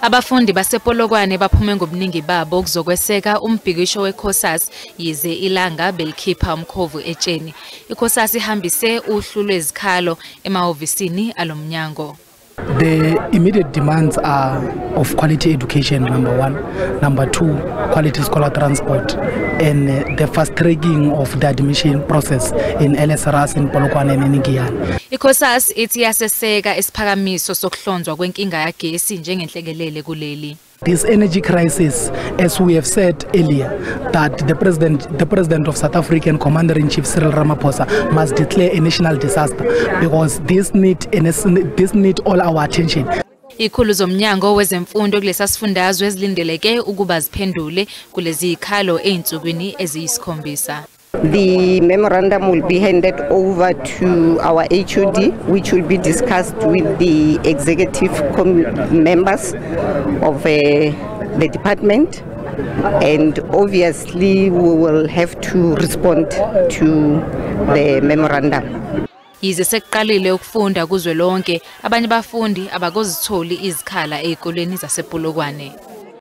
Abafundi basePolokwane baphume ngobuningi babo kuzokweseka umbhikisho wekhosasi yize ilanga belikhipha umkhovu etsheni. Ikhosasi ihambise uhlu lwezikhalo emahhovisini alomnyango. The immediate demands are of quality education, number one. Number two, quality scholar transport. And the fast tracking of the admission process in LSRS in Polokwane and Inhlangano. Ikhosasi ithi yaseseka isiphakamiso sokuhlonzwa kwenkinga yagesi njengenhlekelele kuleli. This energy crisis, as we have said earlier, that the president of South African Commander-in-Chief Cyril Ramaphosa must declare a national disaster because this need all our attention. Ikhulu zomnyango wezemfundo kulesa sifundazwe ezilindeleke ukuba ziphendule kulezi ikhalo einsukwini eziyisikhombisa. The memorandum will be handed over to our HOD, which will be discussed with the executive members of the department, and obviously we will have to respond to the memorandum. Yize sekuqalile ukufunda kuzwelonke, abanye bafundi abakozitholi izikhala ezikoleni zasePolokwane.